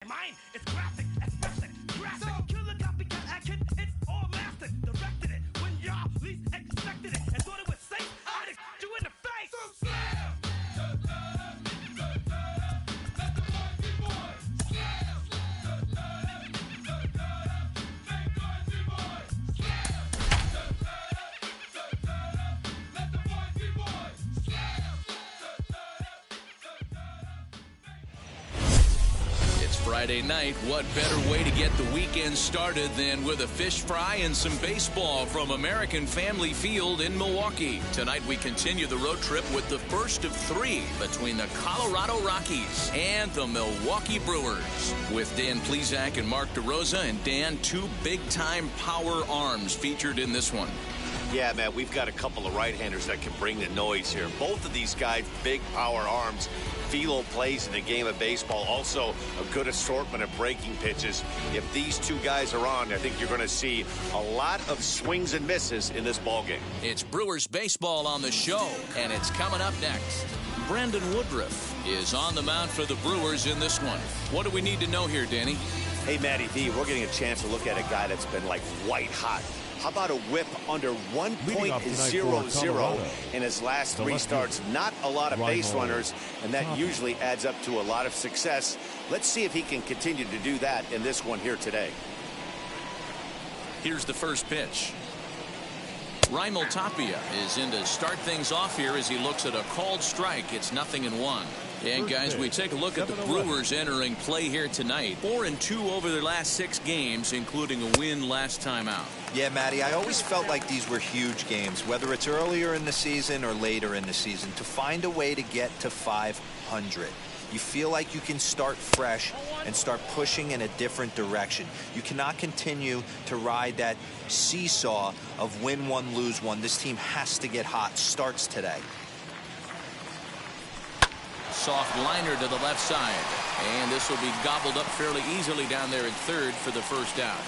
Mine is graphic, expressive, graphic, killer copycat action. It's all mastered, directed it when y'all least expected it and thought it was safe. I just you in the face. So slam. Let the boys be boys. Slam. Let the boys be boys. Friday night, what better way to get the weekend started than with a fish fry and some baseball from American Family Field in Milwaukee. Tonight we continue the road trip with the first of three between the Colorado Rockies and the Milwaukee Brewers. With Dan Plesac and Mark DeRosa, and Dan, two big-time power arms featured in this one. Yeah, man, we've got a couple of right-handers that can bring the noise here. Both of these guys, big power arms. Philo plays in the game of baseball. Also, a good assortment of breaking pitches. If these two guys are on, I think you're going to see a lot of swings and misses in this ballgame. It's Brewers baseball on the show, and it's coming up next. Brandon Woodruff is on the mound for the Brewers in this one. What do we need to know here, Danny? Hey, Matty V, we're getting a chance to look at a guy that's been like white hot. How about a whip under 1.00 in his last three starts? Not a lot of base runners, and that usually adds up to a lot of success. Let's see if he can continue to do that in this one here today. Here's the first pitch. Raimel Tapia is in to start things off here as he looks at a called strike. It's 0-1. And guys, we take a look at the Brewers entering play here tonight. 4-2 over their last 6 games, including a win last time out. Yeah, Matty, I always felt like these were huge games, whether it's earlier in the season or later in the season, to find a way to get to 500. You feel like you can start fresh and start pushing in a different direction. You cannot continue to ride that seesaw of win one, lose one. This team has to get hot. Starts today. Soft liner to the left side. And this will be gobbled up fairly easily down there at third for the first out.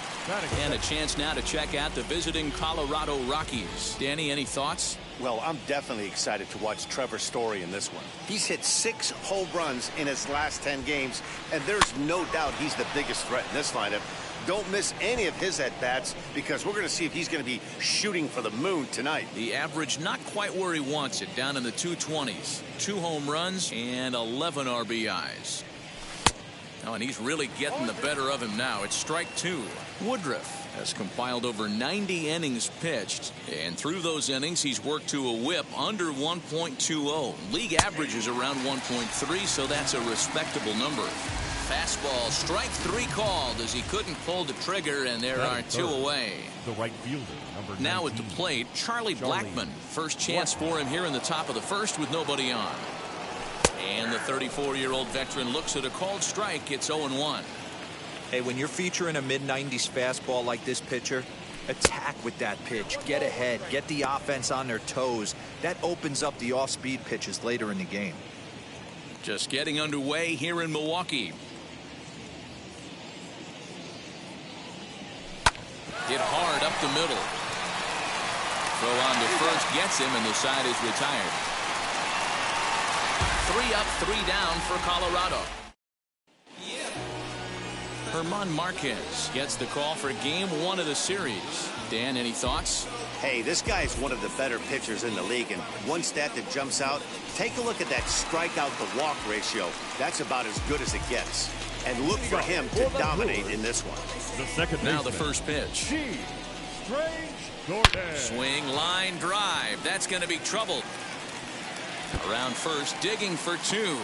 And a chance now to check out the visiting Colorado Rockies. Danny, any thoughts? Well, I'm definitely excited to watch Trevor Story in this one. He's hit 6 home runs in his last 10 games, and there's no doubt he's the biggest threat in this lineup. Don't miss any of his at-bats because we're going to see if he's going to be shooting for the moon tonight. The average not quite where he wants it, down in the 220s. 2 home runs and 11 RBIs. Oh, and he's really getting the better of him now. It's strike 2. Woodruff has compiled over 90 innings pitched, and through those innings he's worked to a whip under 1.20. League average is around 1.3, so that's a respectable number. Fastball, strike 3 called as he couldn't pull the trigger, and there are 2 away. The right fielder, number 19. Now at the plate, Charlie Blackmon. First chance for him here in the top of the first with nobody on. And the 34-year-old veteran looks at a called strike. It's 0-1. Hey, when you're featuring a mid-90s fastball like this pitcher, attack with that pitch. Get ahead. Get the offense on their toes. That opens up the off-speed pitches later in the game. Just getting underway here in Milwaukee. Hit hard up the middle. Throw on to first gets him, and the side is retired. 3 up, 3 down for Colorado. German Marquez gets the call for game 1 of the series. Dan, any thoughts? Hey, this guy is one of the better pitchers in the league, and one stat that jumps out, take a look at that strikeout to walk ratio. That's about as good as it gets. And look for him to dominate in this one. The second now the first pitch. Swing, line, drive. That's going to be troubled. Around first, digging for 2.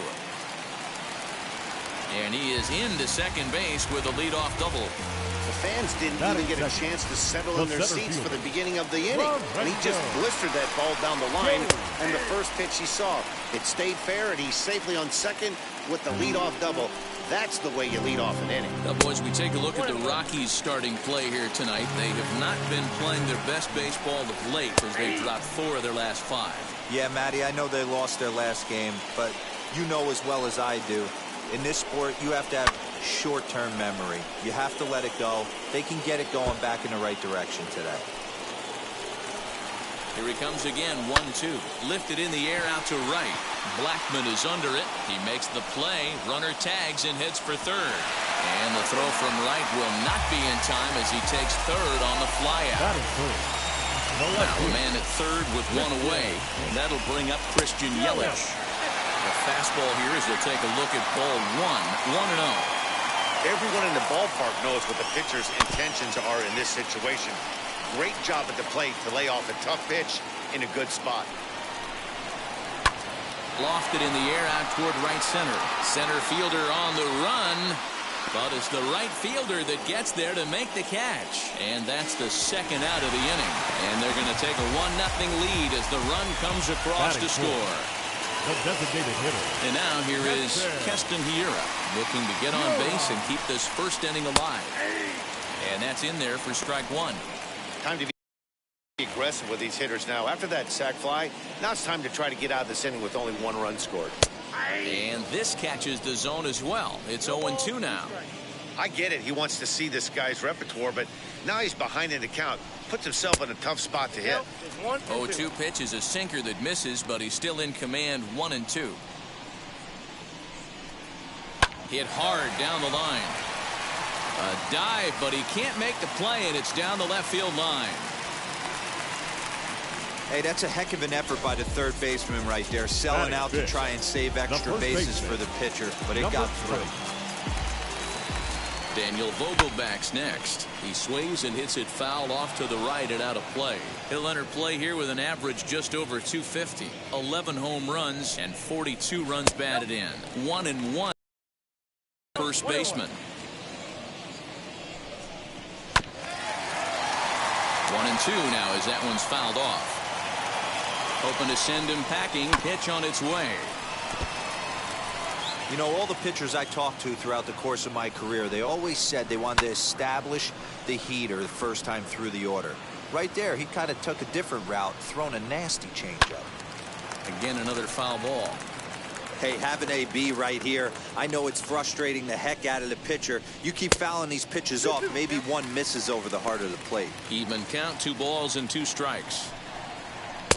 And he is into second base with a leadoff double. The fans didn't even get a chance to settle in their seats for the beginning of the inning. And he just blistered that ball down the line. And the first pitch he saw, it stayed fair, and he's safely on second with the leadoff double. That's the way you lead off an inning. Now, boys, we take a look at the Rockies starting play here tonight. They have not been playing their best baseball of late as they've dropped 4 of their last 5. Yeah, Matty, I know they lost their last game, but you know as well as I do, in this sport, you have to have short-term memory. You have to let it go. They can get it going back in the right direction today. Here he comes again, 1-2. Lifted in the air out to right. Blackmon is under it. He makes the play. Runner tags and heads for third. the throw from right will not be in time as he takes third on the flyout. That is third. Now a man at third with one away, and that'll bring up Christian Yelich. The fastball here as he'll take a look at ball 1-0. Everyone in the ballpark knows what the pitcher's intentions are in this situation. Great job at the plate to lay off a tough pitch in a good spot. Lofted in the air out toward right center. Center fielder on the run. But it's the right fielder that gets there to make the catch. And that's the second out of the inning. And they're going to take a 1-0 lead as the run comes across to score. The designated hitter. And now here is Keston Hiura looking to get on base and keep this first inning alive. And that's in there for strike one. Time to be aggressive with these hitters now. After that sac fly, now it's time to try to get out of this inning with only one run scored. And this catches the zone as well. It's 0-2 now. I get it. He wants to see this guy's repertoire, but now he's behind in the count. Puts himself in a tough spot to hit. 0-2 pitch is a sinker that misses, but he's still in command. 1-2. Hit hard down the line. A dive, but he can't make the play, and it's down the left field line. Hey, that's a heck of an effort by the third baseman right there, selling out to try and save extra bases for the pitcher, but it got through. Daniel Vogelback's next. He swings and hits it foul off to the right and out of play. He'll enter play here with an average just over 250, 11 home runs, and 42 runs batted in. 1-1 first baseman. 1-2 now as that one's fouled off. Hoping to send him packing. Pitch on its way. You know, all the pitchers I talked to throughout the course of my career, they always said they wanted to establish the heater the first time through the order. Right there, he kind of took a different route, thrown a nasty changeup. Again, another foul ball. Hey, have an AB right here. I know it's frustrating the heck out of the pitcher. You keep fouling these pitches off, maybe one misses over the heart of the plate. Even count, 2 balls and 2 strikes.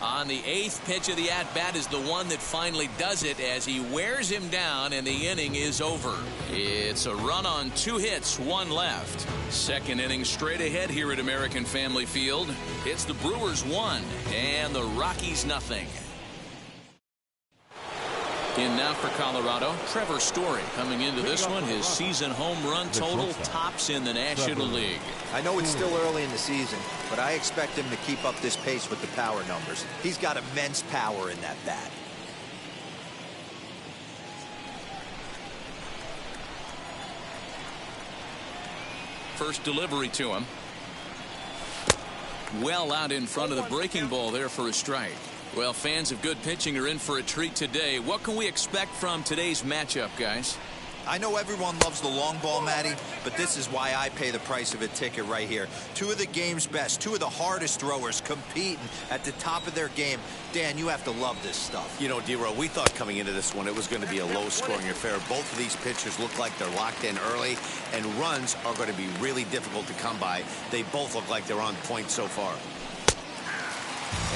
On the 8th pitch of the at-bat is the one that finally does it as he wears him down and the inning is over. It's a run on 2 hits, 1 left. Second inning straight ahead here at American Family Field. It's the Brewers 1 and the Rockies nothing. In now for Colorado, Trevor Story coming into this one. His season home run total tops in the National League. I know it's still early in the season, but I expect him to keep up this pace with the power numbers. He's got immense power in that bat. First delivery to him. Well out in front of the breaking ball there for a strike. Well, fans of good pitching are in for a treat today. What can we expect from today's matchup, guys? I know everyone loves the long ball, Matty, but this is why I pay the price of a ticket right here. 2 of the game's best, 2 of the hardest throwers competing at the top of their game. Dan, you have to love this stuff. You know, D-Row, we thought coming into this one it was going to be a low-scoring affair. Both of these pitchers look like they're locked in early, and runs are going to be really difficult to come by. They both look like they're on point so far.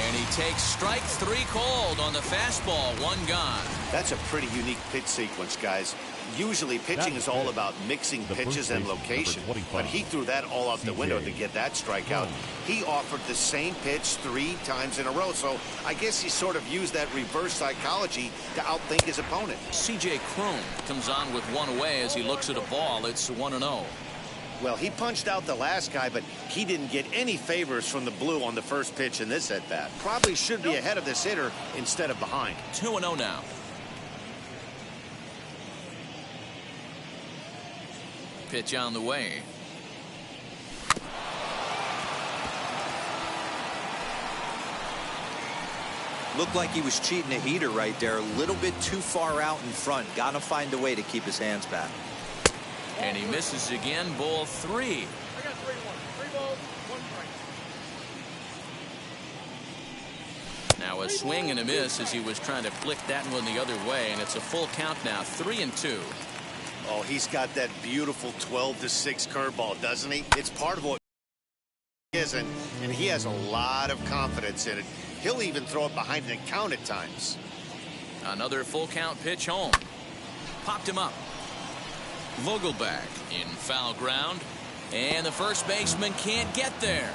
And he takes strike 3 called on the fastball. 1 gone. That's a pretty unique pitch sequence, guys. Usually pitching is all about mixing pitches and location, but he threw that all out the window to get that strikeout. He offered the same pitch 3 times in a row, so I guess he sort of used that reverse psychology to outthink his opponent. C.J. Cron comes on with 1 away as he looks at a ball. It's 1-0. Well, he punched out the last guy, but he didn't get any favors from the blue on the first pitch in this at-bat. Probably should be ahead of this hitter instead of behind. 2-0 now. Pitch on the way. Looked like he was cheating a heater right there. A little bit too far out in front. Got to find a way to keep his hands back. And he misses again. Ball 3. I got 3 balls, 1 strike. Now a swing and a miss as he was trying to flick that one the other way, and it's a full count now. 3-2. Oh, he's got that beautiful 12-6 curveball, doesn't he? It's part of what he is, and he has a lot of confidence in it. He'll even throw it behind an count at times. Another full count pitch home. Popped him up. Vogelback in foul ground, and the first baseman can't get there.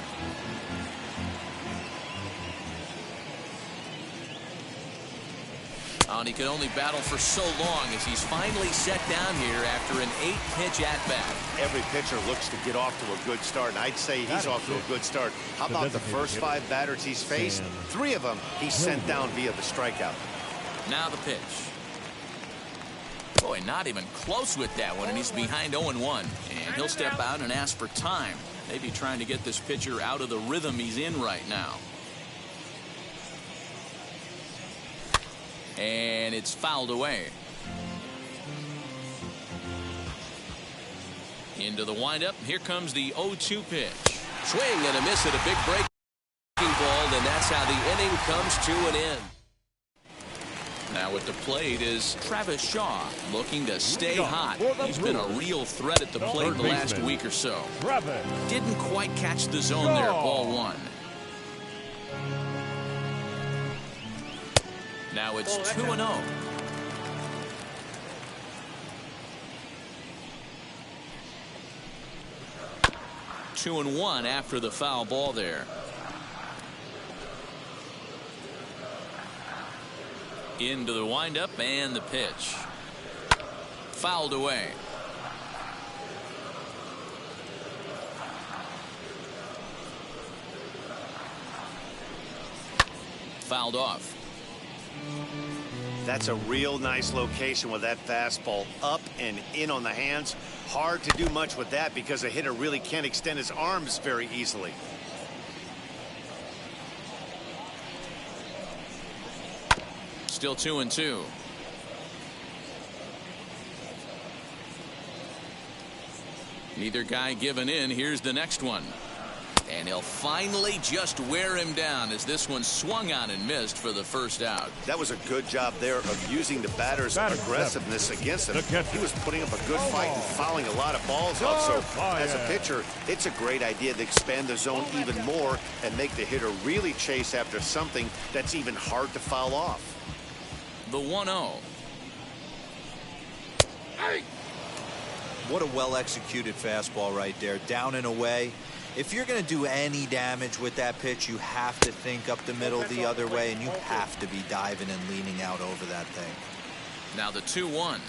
And he could only battle for so long as he's finally set down here after an 8-pitch at-bat. Every pitcher looks to get off to a good start, and I'd say he's off to a good start. How about the first 5 batters he's faced? 3 of them he's sent down via the strikeout. Now the pitch. Boy, not even close with that one, and he's behind 0-1. And he'll step out and ask for time. Maybe trying to get this pitcher out of the rhythm he's in right now. And it's fouled away. Into the windup. Here comes the 0-2 pitch. Swing and a miss at a big breaking ball, and that's how the inning comes to an end. Now at the plate is Travis Shaw, looking to stay hot. He's been a real threat at the plate the last week or so. Didn't quite catch the zone there. Ball 1. Now it's 2-0. Two and 1 after the foul ball there. Into the windup and the pitch. Fouled away. Fouled off. That's a real nice location with that fastball up and in on the hands. Hard to do much with that because a hitter really can't extend his arms very easily. Still 2-2. Neither guy giving in. Here's the next one. And he'll finally just wear him down as this one swung on and missed for the first out. That was a good job there of using the batter's aggressiveness against him. He was putting up a good fight and fouling a lot of balls off. So as a pitcher, it's a great idea to expand the zone even more and make the hitter really chase after something that's even hard to foul off. The 1-0. What a well-executed fastball right there. Down and away. If you're going to do any damage with that pitch, you have to think up the middle the other way, and you have to be diving and leaning out over that thing. Now the 2-1.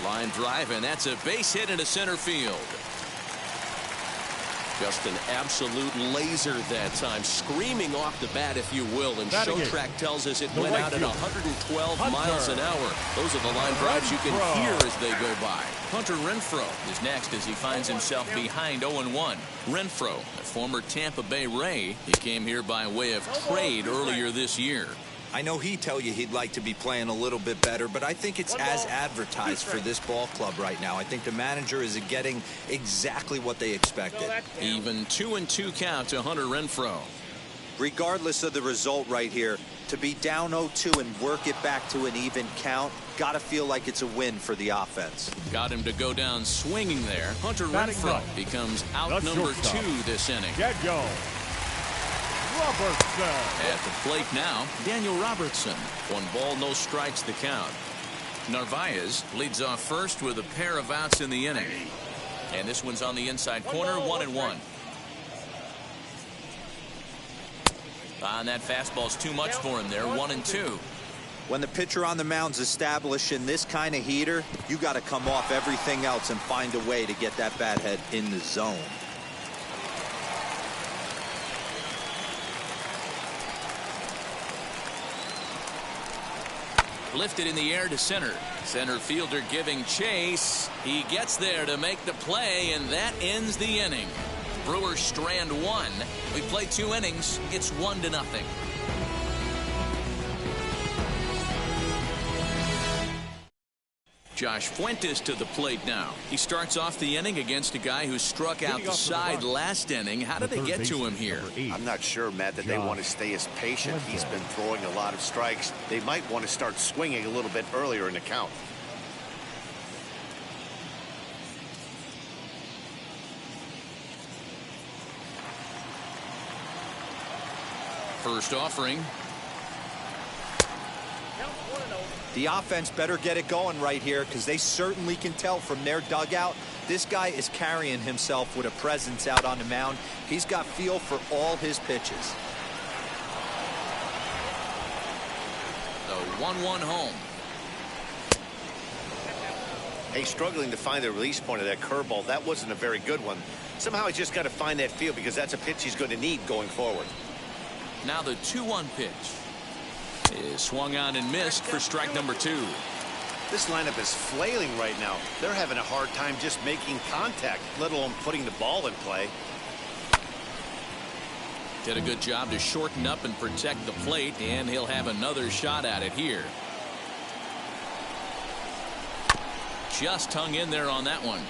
Line drive, and that's a base hit into center field. Just an absolute laser that time, screaming off the bat, if you will. And Showtrack tells us it went out at 112 miles an hour. Those are the line drives you can hear as they go by. Hunter Renfroe is next as he finds himself behind 0-1. Renfroe, a former Tampa Bay Ray, he came here by way of trade earlier this year. I know he'd tell you he'd like to be playing a little bit better, but I think it's as advertised for this ball club right now. I think the manager is getting exactly what they expected. Even 2-2 count to Hunter Renfroe. Regardless of the result right here, to be down 0-2 and work it back to an even count, gotta feel like it's a win for the offense. Got him to go down swinging there. Hunter Renfroe becomes out number 2 this inning. Get going. Robertson. At the plate now, Daniel Robertson. 1 ball, no strikes the count. Narvaez leads off first with a pair of outs in the inning. And this one's on the inside corner, 1-1. And that fastball's too much for him there, 1-2. When the pitcher on the mound's established in this kind of heater, you got to come off everything else and find a way to get that bat head in the zone. Lifted in the air to center. Center fielder giving chase. He gets there to make the play, and that ends the inning. Brewers strand 1. We play 2 innings. It's 1-0. Josh Fuentes to the plate now. He starts off the inning against a guy who struck out the side last inning. How did they get to him here? I'm not sure, Matt, that they want to stay as patient. He's been throwing a lot of strikes. They might want to start swinging a little bit earlier in the count. First offering. The offense better get it going right here because they certainly can tell from their dugout. This guy is carrying himself with a presence out on the mound. He's got feel for all his pitches. The 1-1 home. Hey, struggling to find the release point of that curveball. That wasn't a very good one. Somehow he's just got to find that feel because that's a pitch he's going to need going forward. Now the 2-1 pitch is swung on and missed for strike number 2. This lineup is flailing right now. They're having a hard time just making contact, let alone putting the ball in play. Did a good job to shorten up and protect the plate, and he'll have another shot at it here. Just hung in there on that one.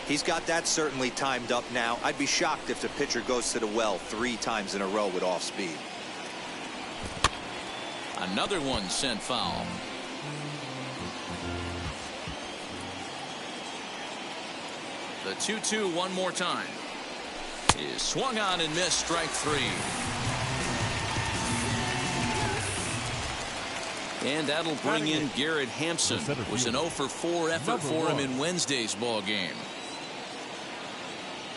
He's got that certainly timed up now. I'd be shocked if the pitcher goes to the well 3 times in a row with off speed. Another one sent foul. The 2-2 one more time. Is swung on and missed, strike 3. And that'll bring in Garrett Hampson. It was an 0 for 4 effort for him in Wednesday's ball game.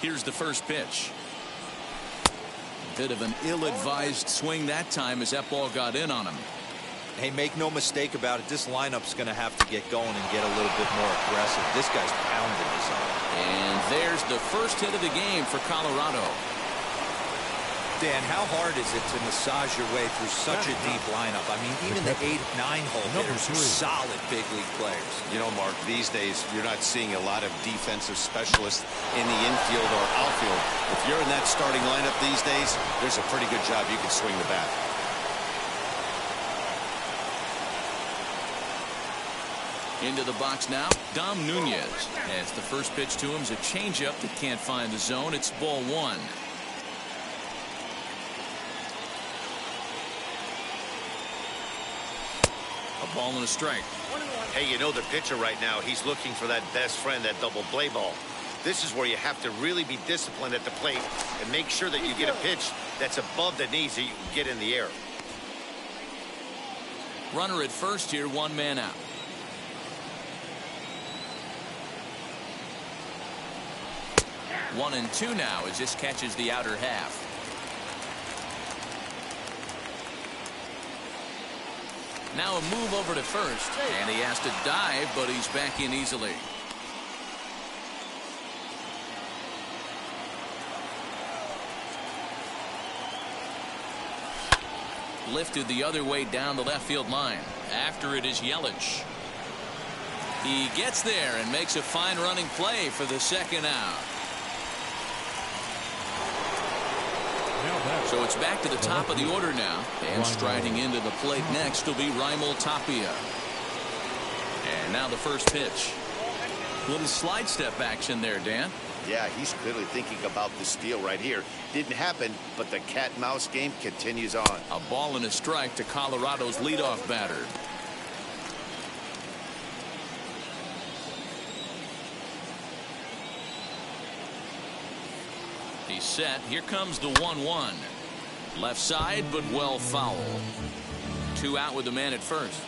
Here's the first pitch. Bit of an ill-advised swing that time as that ball got in on him. Hey, make no mistake about it. This lineup's going to have to get going and get a little bit more aggressive. This guy's pounding this up. And there's the first hit of the game for Colorado. Dan, how hard is it to massage your way through such a deep lineup? I mean, even the 8-9 hole hitters are solid big league players. You know, Mark, these days you're not seeing a lot of defensive specialists in the infield or outfield. If you're in that starting lineup these days, there's a pretty good job you can swing the bat. Into the box now, Dom Nunez. As the first pitch to him is a changeup that can't find the zone. It's ball 1. A ball and a strike. Hey, you know the pitcher right now, he's looking for that best friend, that double play ball. This is where you have to really be disciplined at the plate and make sure that you get a pitch that's above the knees that you can get in the air. Runner at first here, 1 man out. One and 2 now as this catches the outer half. Now a move over to first, and he has to dive, but he's back in easily. Lifted the other way down the left field line. After it is Yelich. He gets there and makes a fine running play for the second out. So it's back to the top of the order now. And striding into the plate next will be Raimel Tapia. And now the first pitch. Little slide step action there, Dan. Yeah, he's clearly thinking about the steal right here. Didn't happen, but the cat and mouse game continues on. A ball and a strike to Colorado's leadoff batter. He's set. Here comes the 1-1. Left side, but well foul. 2 out with the man at first.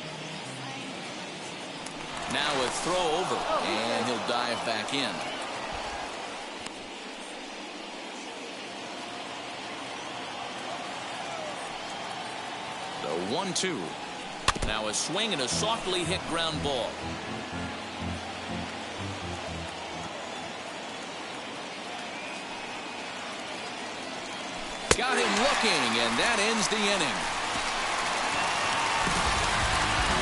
Now a throw over, and he'll dive back in. The 1-2. Now a swing and a softly hit ground ball. Got him looking, and that ends the inning.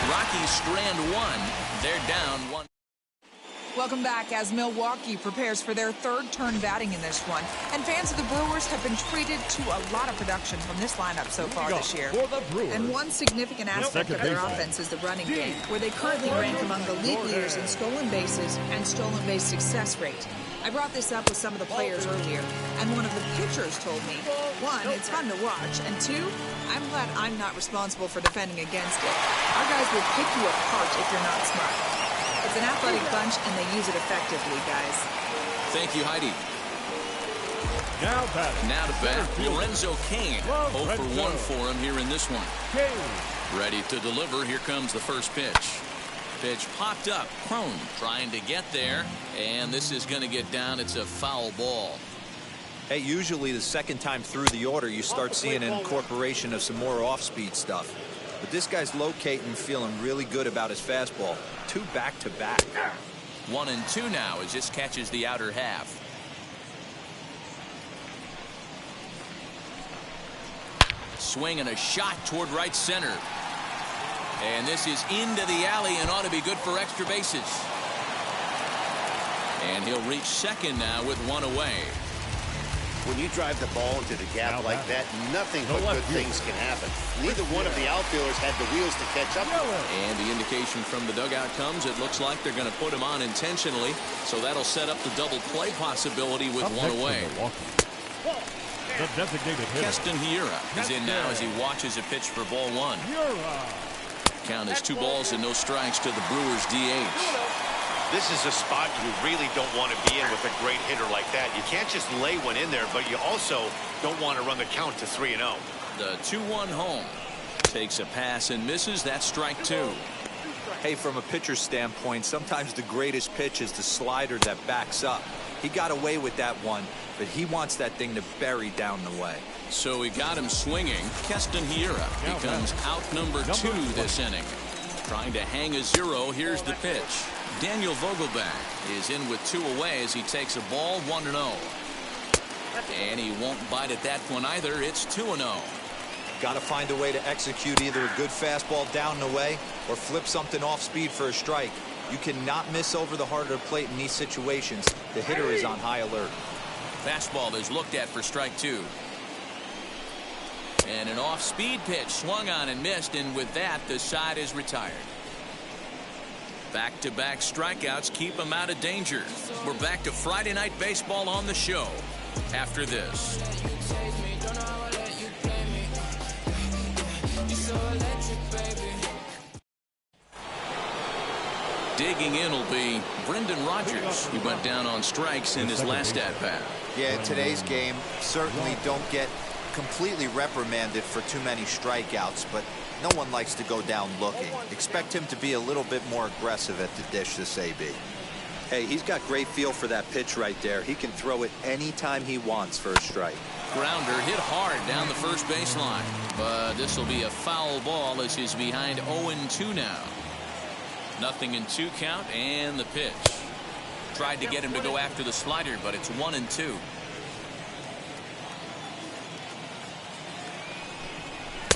Rockies strand 1. They're down 1. Welcome back as Milwaukee prepares for their 3rd turn batting in this one. And fans of the Brewers have been treated to a lot of production from this lineup so far this year. And one significant aspect of their offense is the running game, where they currently rank among the league leaders in stolen bases and stolen base success rate. I brought this up with some of the players earlier, and one of the pitchers told me, 1, it's fun to watch, and 2, I'm glad I'm not responsible for defending against it. Our guys will pick you apart if you're not smart. It's an athletic bunch, and they use it effectively, guys. Thank you, Heidi. Now to bat, Lorenzo Cain. 0 for 1 for him here in this one. Ready to deliver. Here comes the first pitch. Pitch popped up. Crone trying to get there. And this is going to get down. It's a foul ball. Hey, usually the second time through the order, you start seeing an incorporation of some more off-speed stuff. But this guy's locating, feeling really good about his fastball. 2 back-to-back. 1-2 now as this catches the outer half. Swing and a shot toward right center. And this is into the alley and ought to be good for extra bases. And he'll reach second now with 1 away. When you drive the ball into the gap like that, nothing but good things can happen. Neither one of the outfielders had the wheels to catch up. And the indication from the dugout comes, it looks like they're going to put him on intentionally. So that'll set up the double play possibility with 1 away. The designated hitter. Keston Hiura is in now as he watches a pitch for ball 1. Count is 2 balls and no strikes to the Brewers DH. This is a spot you really don't want to be in with a great hitter like that. You can't just lay one in there, but you also don't want to run the count to 3-0. The 2-1 home. Takes a pass and misses. That's strike 2. Hey, from a pitcher's standpoint, sometimes the greatest pitch is the slider that backs up. He got away with that one, but he wants that thing to bury down the way. So he got him swinging. Keston Hiura becomes out number 2 this inning. Trying to hang a 0. Here's the pitch. Daniel Vogelbach is in with 2 away as he takes a ball 1-0. And he won't bite at that one either. It's 2-0. Got to find a way to execute either a good fastball down the way or flip something off speed for a strike. You cannot miss over the heart of the plate in these situations. The hitter is on high alert. Fastball is looked at for strike 2. And an off-speed pitch swung on and missed, and with that, the side is retired. Back-to-back strikeouts keep him out of danger. We're back to Friday Night Baseball on the show after this. Digging in will be Brendan Rodgers. He went down on strikes in his last at-bat. Yeah, in today's game, certainly don't get completely reprimanded for too many strikeouts, but no one likes to go down looking. Expect him to be a little bit more aggressive at the dish this AB. Hey, he's got great feel for that pitch right there. He can throw it anytime he wants for a strike. Grounder hit hard down the first baseline, but this will be a foul ball as he's behind 0-2 now. 0-2 count and the pitch. Tried to get him to go after the slider, but it's 1-2.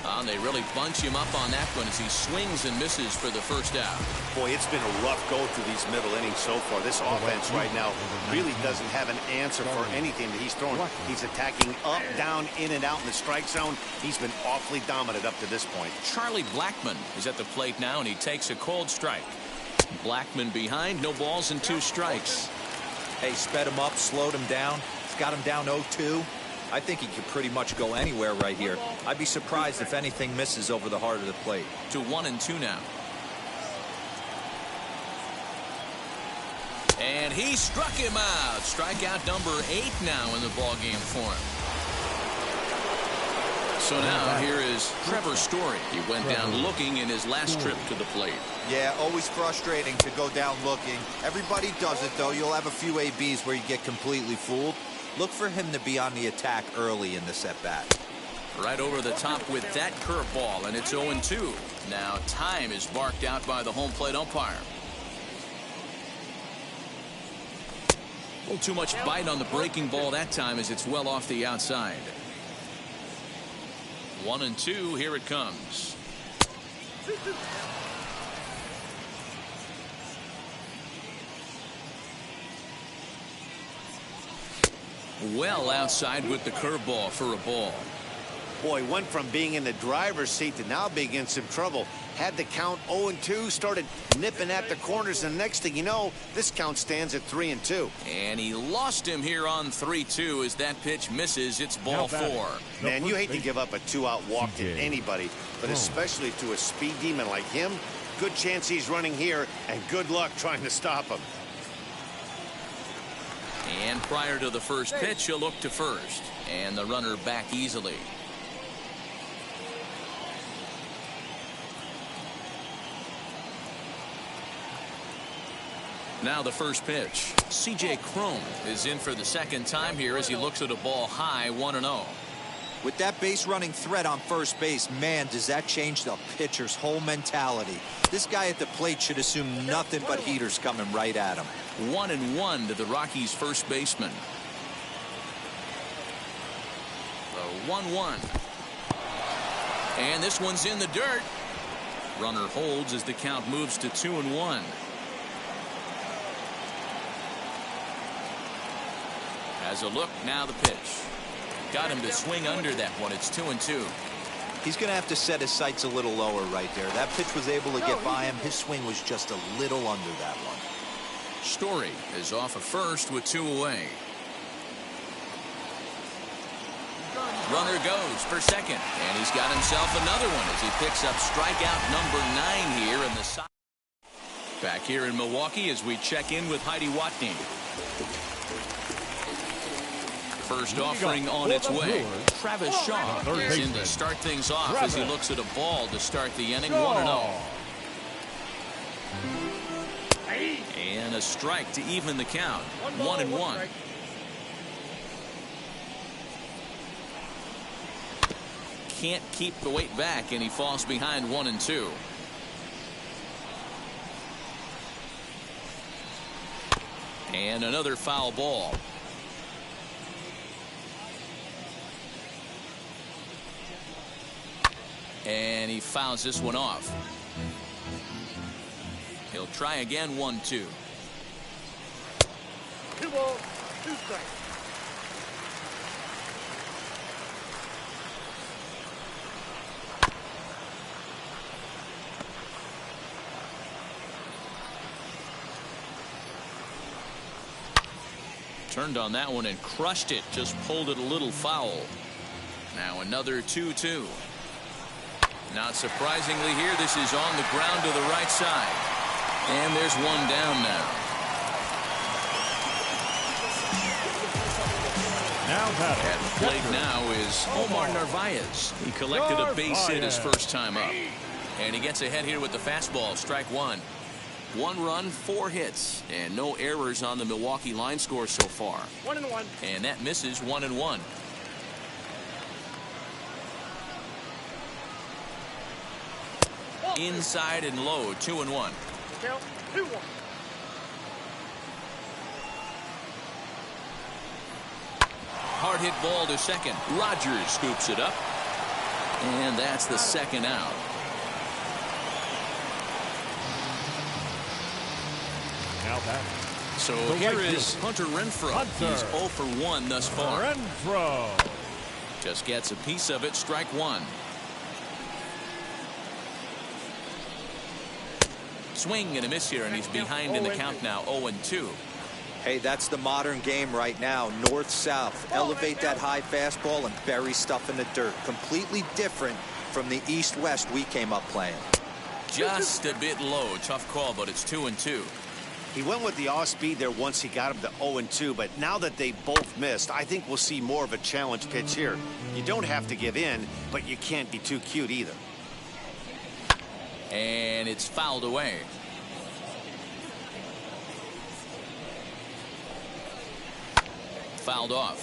And they really bunch him up on that one as he swings and misses for the first out. Boy, it's been a rough go through these middle innings so far. This offense right now really doesn't have an answer for anything that he's throwing. He's attacking up, down, in and out in the strike zone. He's been awfully dominant up to this point. Charlie Blackmon is at the plate now, and he takes a cold strike. Blackmon behind, no balls and 2 strikes. Hey, sped him up, slowed him down. It's got him down 0-2. I think he could pretty much go anywhere right here. I'd be surprised if anything misses over the heart of the plate. To 1-2 now. And he struck him out. Strikeout number 8 now in the ballgame for him. So now here is Trevor Story. He went down looking in his last trip to the plate. Yeah, always frustrating to go down looking. Everybody does it, though. You'll have a few ABs where you get completely fooled. Look for him to be on the attack early in this at-bat. Right over the top with that curveball, and it's 0-2. Now time is marked out by the home plate umpire. A little too much bite on the breaking ball that time as it's well off the outside. 1-2, here it comes. Well outside with the curveball for a ball. Boy, went from being in the driver's seat to now being in some trouble. Had the count 0-2, started nipping at the corners, and the next thing you know, this count stands at 3-2. And he lost him here on 3-2 as that pitch misses. It's ball 4. Man, you hate to give up a 2-out walk to anybody, but especially to a speed demon like him. Good chance he's running here, and good luck trying to stop him. And prior to the first pitch, he'll look to first. And the runner back easily. Now the first pitch. C.J. Cron is in for the second time here as he looks at a ball high, 1-0. With that base running threat on first base, man, does that change the pitcher's whole mentality. This guy at the plate should assume nothing but heaters coming right at him. 1-1 to the Rockies first baseman. The 1-1. And this one's in the dirt. Runner holds as the count moves to 2-1. As a look, now the pitch. Got him to swing under that one. It's 2-2. He's going to have to set his sights a little lower right there. That pitch was able to get by him. His swing was just a little under that one. Story is off of first with 2 away. Runner goes for second, and he's got himself another one as he picks up strikeout number 9 here in the side. Back here in Milwaukee as we check in with Heidi Watney. First offering on its way. Travis Shaw is in to start things off as he looks at a ball to start the inning. 1-0. And a strike to even the count. 1-1. Can't keep the weight back, and he falls behind 1-2. And another foul ball. And he fouls this one off. He'll try again. 1-2. 2 balls, 2 strikes. Turned on that one and crushed it. Just pulled it a little foul. Now another 2-2. Not surprisingly here, this is on the ground to the right side. And there's one down now. At the plate now is Omar Narvaez. He collected a base hit his first time up. And he gets ahead here with the fastball. Strike 1. 1 run, 4 hits, and no errors on the Milwaukee line score so far. 1-1. And that misses. 1-1. Inside and low. 2-1. Count 2-1. Hard hit ball to second. Rogers scoops it up. And that's the second out. Now back. So The here right is field. Hunter Renfroe. Hunter. He's 0 for 1 thus far. Renfroe. Just gets a piece of it. Strike 1. Swing and a miss here, and he's behind in the count now. 0-2. Hey, that's the modern game right now. North-south. Elevate that high fastball and bury stuff in the dirt. Completely different from the east-west we came up playing. Just a bit low. Tough call, but it's 2-2. He went with the off speed there once he got him to 0-2, but now that they both missed, I think we'll see more of a challenge pitch here. You don't have to give in, but you can't be too cute either. And it's fouled away. Fouled off.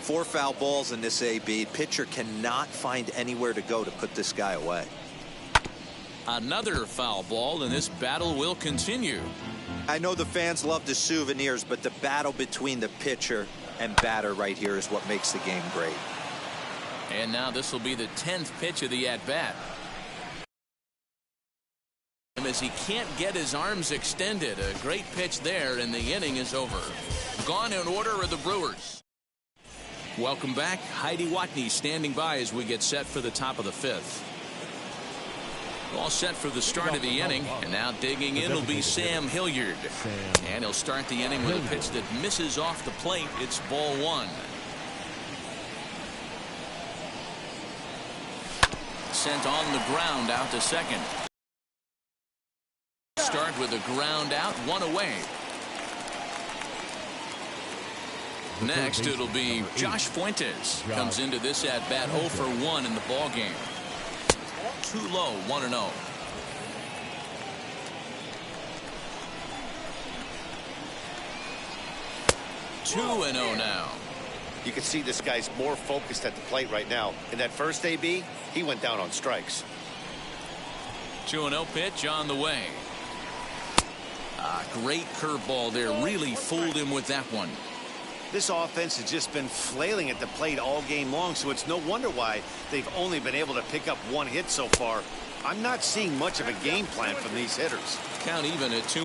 4 foul balls in this AB. Pitcher cannot find anywhere to go to put this guy away. Another foul ball, and this battle will continue. I know the fans love the souvenirs, but the battle between the pitcher and batter right here is what makes the game great. And now this will be the 10th pitch of the at-bat. As he can't get his arms extended. A great pitch there, and the inning is over. Gone in order are the Brewers. Welcome back. Heidi Watney standing by as we get set for the top of the 5th. All set for the start of the inning, and now digging in will be Sam Hilliard. And he'll start the inning with a pitch that misses off the plate. It's ball 1. Sent on the ground out to second. Start with a ground out, 1 away. Next, it'll be Josh Fuentes. Comes into this at bat 0 for 1 in the ball game. Too low, 1-0. Two and 0 now. You can see this guy's more focused at the plate right now. In that first AB, he went down on strikes. 2-0 pitch on the way. Great curveball there. Really fooled him with that one. This offense has just been flailing at the plate all game long, so it's no wonder why they've only been able to pick up 1 hit so far. I'm not seeing much of a game plan from these hitters. Count even at 2.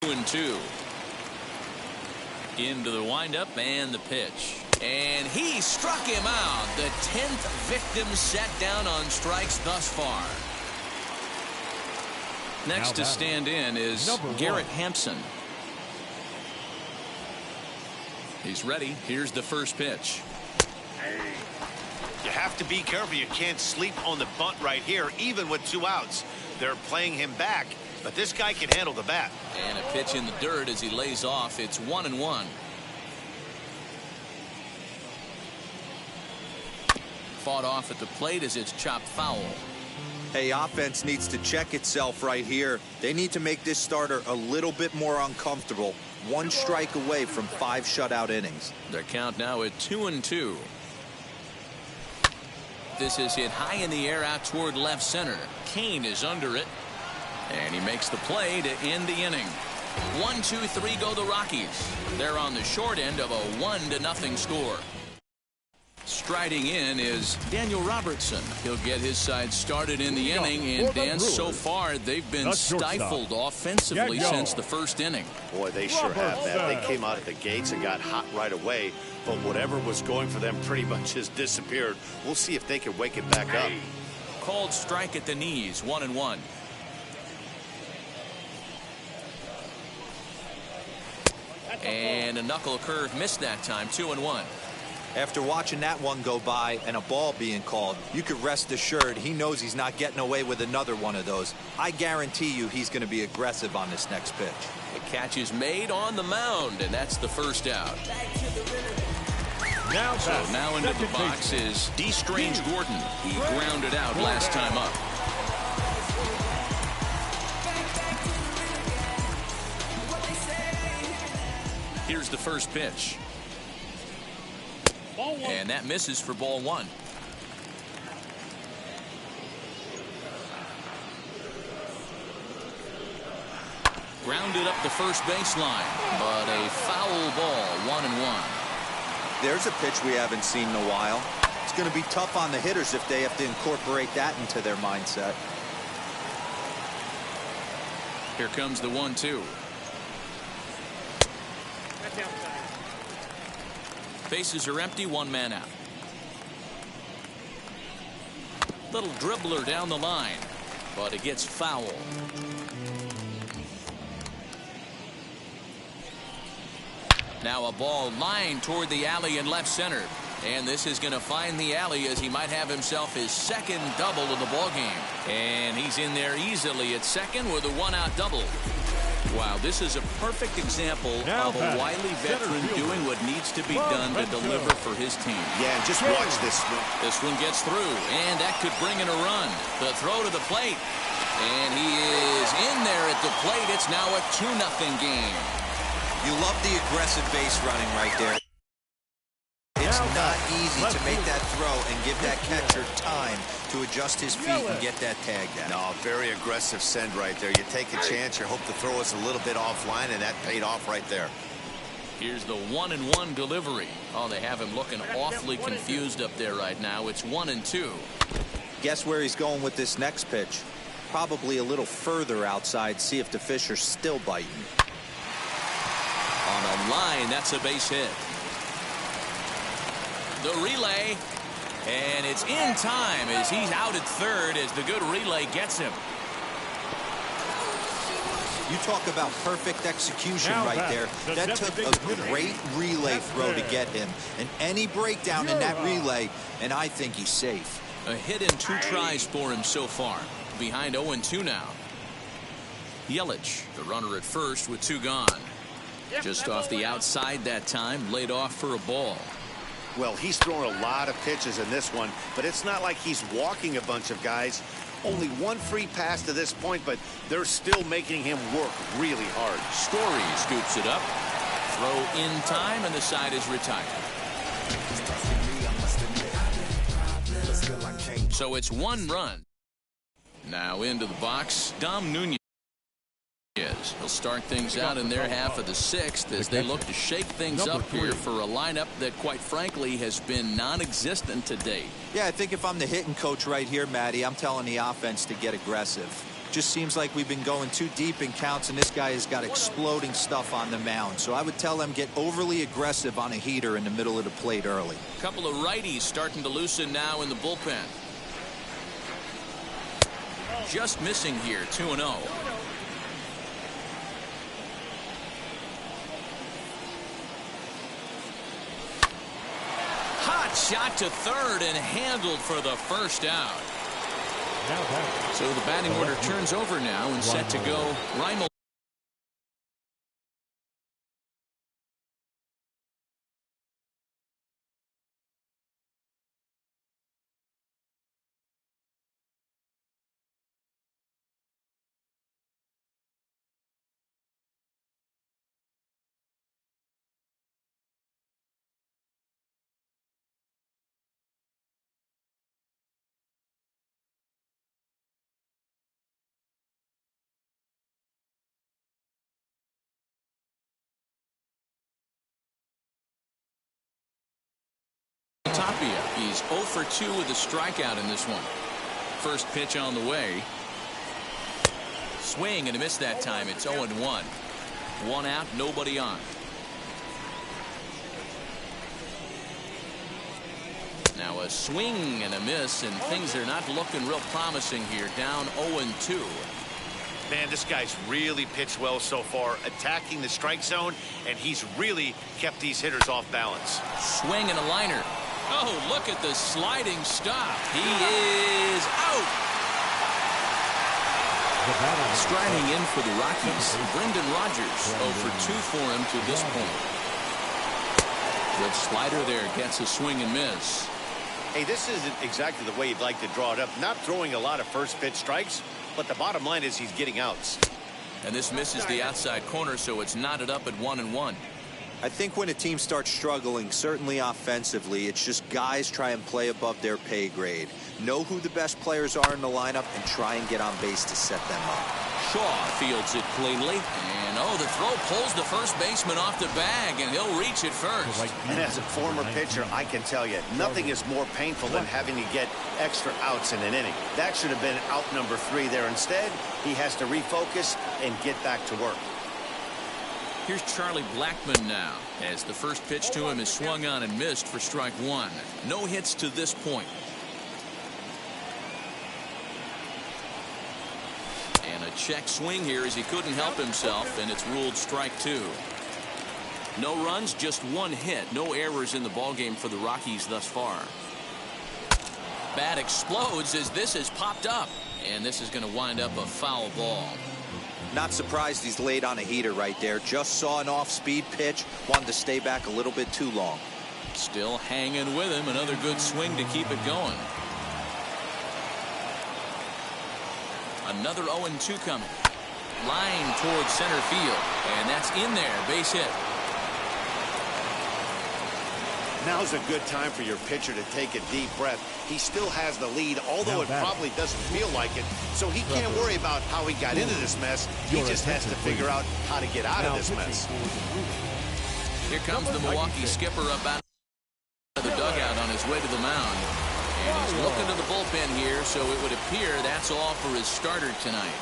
And 2. Into the windup and the pitch. And he struck him out. The 10th victim set down on strikes thus far. Next to stand in is Garrett Hampson. He's ready. Here's the first pitch. You have to be careful. You can't sleep on the bunt right here, even with 2 outs. They're playing him back, but this guy can handle the bat. And a pitch in the dirt as he lays off. It's 1-1. Fought off at the plate as it's chopped foul. Hey, offense needs to check itself right here. They need to make this starter a little bit more uncomfortable. 1 strike away from 5 shutout innings. Their count now at 2-2. This is hit high in the air out toward left center. Kane is under it. And he makes the play to end the inning. 1, 2, 3 go the Rockies. They're on the short end of a 1-0 score. Striding in is Daniel Robertson. He'll get his side started in the inning. And Dan, so far they've been stifled offensively since the first inning. Boy, they sure have that. They came out of the gates and got hot right away. But whatever was going for them pretty much has disappeared. We'll see if they can wake it back up. Called strike at the knees. 1-1. And a knuckle curve missed that time. 2-1. After watching that one go by and a ball being called, you could rest assured he knows he's not getting away with another one of those. I guarantee you he's going to be aggressive on this next pitch. The catch is made on the mound, and that's the first out. Now into the box is D. Strange Gordon. He grounded out last time up. Here's the first pitch. And that misses for ball 1. Grounded up the first baseline, but a foul ball. 1-1. There's a pitch we haven't seen in a while. It's going to be tough on the hitters if they have to incorporate that into their mindset. Here comes the 1-2. Bases are empty, 1 man out. Little dribbler down the line, but it gets foul. Now a ball lined toward the alley in left center. And this is going to find the alley as he might have himself his second double of the ball game. And he's in there easily at second with a 1-out double. Wow, this is a perfect example of a wily veteran doing what needs to be done to deliver for his team. Yeah, and just watch this one. This one gets through, and that could bring in a run. The throw to the plate, and he is in there at the plate. It's now a 2-0 game. You love the aggressive base running right there. It's not easy to make that throw and give that catcher time to adjust his feet and get that tag down. No, very aggressive send right there. You take a chance, you hope the throw is a little bit offline, and that paid off right there. Here's the 1-1 delivery. Oh, they have him looking awfully confused up there right now. It's 1-2. Guess where he's going with this next pitch? Probably a little further outside. See if the fish are still biting. On a line, that's a base hit. The relay, and it's in time as he's out at third as the good relay gets him. You talk about perfect execution right there. That took a great relay throw to get him. And any breakdown in that relay, and I think he's safe. A hit in 2 tries for him so far. Behind 0-2 now. Yelich, the runner at first with 2 gone. Just off the outside that time, laid off for a ball. Well, he's thrown a lot of pitches in this one, but it's not like he's walking a bunch of guys. Only 1 free pass to this point, but they're still making him work really hard. Story scoops it up. Throw in time, and the side is retired. So it's 1 run. Now into the box, Dom Nunez. He'll start things out in their half of the 6th as they look to shake things up here for a lineup that, quite frankly, has been non-existent to date. Yeah, I think if I'm the hitting coach right here, Matty, I'm telling the offense to get aggressive. Just seems like we've been going too deep in counts, and this guy has got exploding stuff on the mound. So I would tell them get overly aggressive on a heater in the middle of the plate early. A couple of righties starting to loosen now in the bullpen. Just missing here, 2-0. Hot shot to third and handled for the first out. So the batting order turns over now and set to go. Reimel. He's 0 for 2 with a strikeout in this one. First pitch on the way. Swing and a miss that time. It's 0-1. 1 out, nobody on. Now a swing and a miss, and things are not looking real promising here. Down 0-2. Man, this guy's really pitched well so far, attacking the strike zone, and he's really kept these hitters off balance. Swing and a liner. Oh, look at the sliding stop. He is out. Striding in for the Rockies, Brendan Rodgers. 0 for 2 for him to this point. Good slider there, gets a swing and miss. Hey, this isn't exactly the way you'd like to draw it up. Not throwing a lot of first pitch strikes, but the bottom line is he's getting outs. And this misses the outside corner, so it's knotted up at 1-1. I think when a team starts struggling, certainly offensively, it's just guys try and play above their pay grade. Know who the best players are in the lineup and try and get on base to set them up. Shaw fields it cleanly. And, oh, the throw pulls the first baseman off the bag, and he'll reach it first. And as a former pitcher, I can tell you, nothing is more painful than having to get extra outs in an inning. That should have been out number 3 there. Instead, he has to refocus and get back to work. Here's Charlie Blackmon now, as the first pitch to him is swung on and missed for strike 1. No hits to this point. And a check swing here as he couldn't help himself, and it's ruled strike 2. No runs, just 1 hit. No errors in the ballgame for the Rockies thus far. Bat explodes as this has popped up, and this is going to wind up a foul ball. Not surprised he's laid on a heater right there. Just saw an off-speed pitch. Wanted to stay back a little bit too long. Still hanging with him. Another good swing to keep it going. Another 0-2 coming. Line towards center field. And that's in there. Base hit. Now's a good time for your pitcher to take a deep breath. He still has the lead, although it probably doesn't feel like it. So he can't worry about how he got into this mess. He just has to figure out how to get out of this mess. Here comes the Milwaukee skipper up out of the dugout on his way to the mound. And he's looking to the bullpen here, so it would appear that's all for his starter tonight.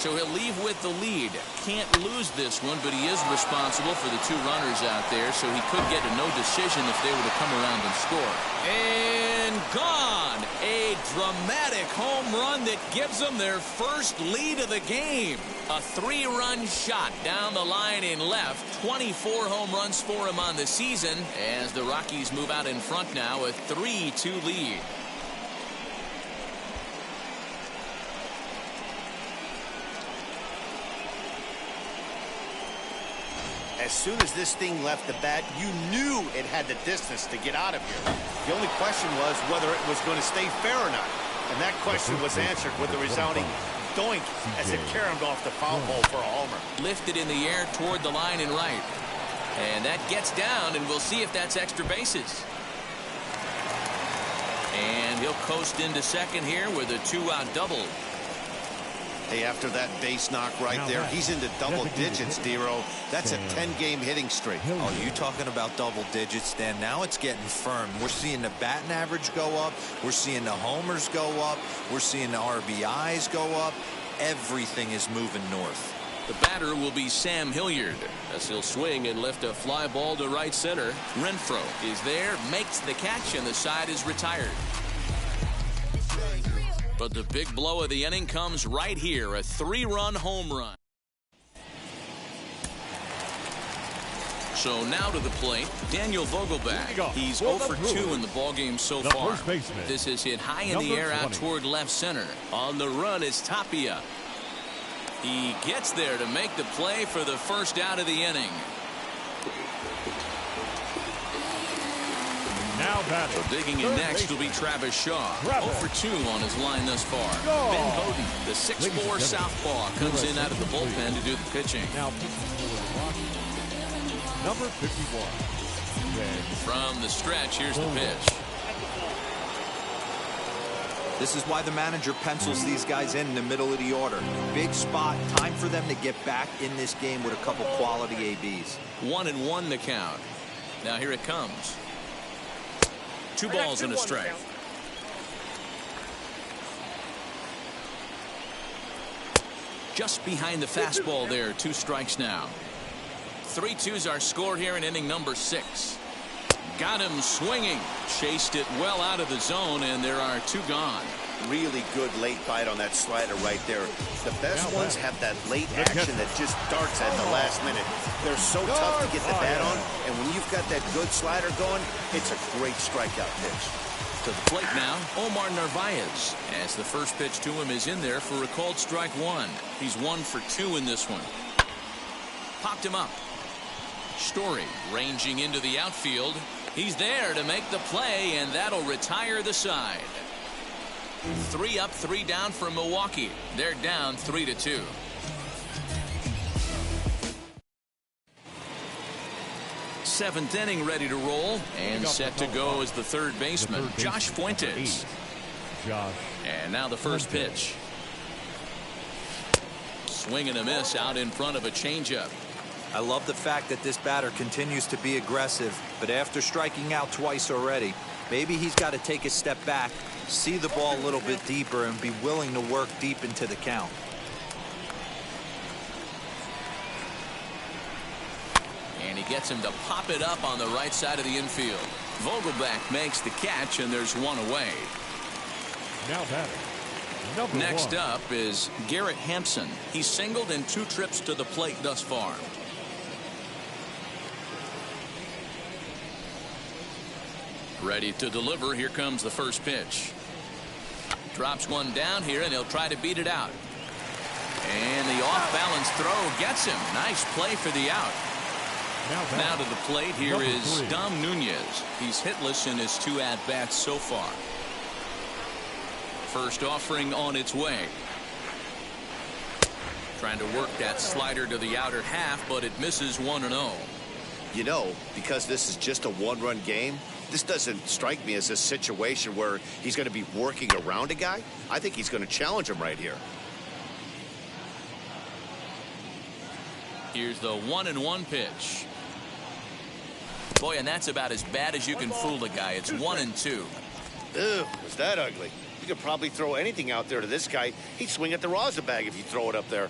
So he'll leave with the lead. Can't lose this one, but he is responsible for the 2 runners out there, so he could get a no decision if they were to come around and score. And gone! A dramatic home run that gives them their first lead of the game. A 3-run shot down the line in left. 24 home runs for him on the season as the Rockies move out in front now, a 3-2 lead. As soon as this thing left the bat, you knew it had the distance to get out of here. The only question was whether it was going to stay fair or not. And that question was answered with a resounding doink as it caromed off the foul pole for a homer. Lifted in the air toward the line and right. And that gets down, and we'll see if that's extra bases. And he'll coast into second here with a 2-out double. Hey, after that base knock right there, he's into double digits, Dero. That's a 10-game hitting streak. Oh, you talking about double digits, Dan? Now it's getting firm. We're seeing the batting average go up. We're seeing the homers go up. We're seeing the RBIs go up. Everything is moving north. The batter will be Sam Hilliard as he'll swing and lift a fly ball to right center. Renfroe is there, makes the catch, and the side is retired. But the big blow of the inning comes right here, a 3-run home run. So now to the plate, Daniel Vogelbach. He's 0 for 2 in the ballgame so far. This is hit high in the air out toward left center. On the run is Tapia. He gets there to make the play for the first out of the inning. Now batting. So digging in next will be Travis Shaw. 0 for 2 on his line thus far. Ben Bowden, the 6'4 southpaw, comes in out of the bullpen to do the pitching. Now number 51. From the stretch, here's the pitch. This is why the manager pencils these guys in the middle of the order. Big spot. Time for them to get back in this game with a couple quality ABs. 1-1 the count. Now here it comes. 2 balls and a strike. Just behind the fastball there. 2 strikes now. 3-2's our score here in inning number 6. Got him swinging. Chased it well out of the zone, and there are 2 gone. Really good late bite on that slider right there. The best ones have that late action that just starts at the last minute. They're so tough to get the bat on, and when you've got that good slider going, it's a great strikeout pitch. To the plate now, Omar Narvaez, as the first pitch to him is in there for a called strike 1. He's 1 for 2 in this one. Popped him up. Story ranging into the outfield. He's there to make the play, and that'll retire the side. 3 up, 3 down for Milwaukee. They're down 3-2. Seventh inning ready to roll, and set to go as the third baseman, Josh Fuentes. And now the first pitch. Swing and a miss out in front of a changeup. I love the fact that this batter continues to be aggressive, but after striking out twice already, maybe he's got to take a step back, see the ball a little bit deeper, and be willing to work deep into the count. And he gets him to pop it up on the right side of the infield. Vogelbach makes the catch, and there's 1 away. Now batting. Next up is Garrett Hampson. He's singled in 2 trips to the plate thus far. Ready to deliver. Here comes the first pitch. Drops one down here, and he'll try to beat it out. And the off-balance throw gets him. Nice play for the out. Now to the plate, here is Dom Nunez. He's hitless in his 2 at-bats so far. First offering on its way. Trying to work that slider to the outer half, but it misses 1-0. You know, because this is just a 1-run game, this doesn't strike me as a situation where he's going to be working around a guy. I think he's going to challenge him right here. Here's the 1-1 pitch. Boy, and that's about as bad as you can fool a guy. It's 1-2. Ew, was that ugly? You could probably throw anything out there to this guy. He'd swing at the rosin bag if you throw it up there.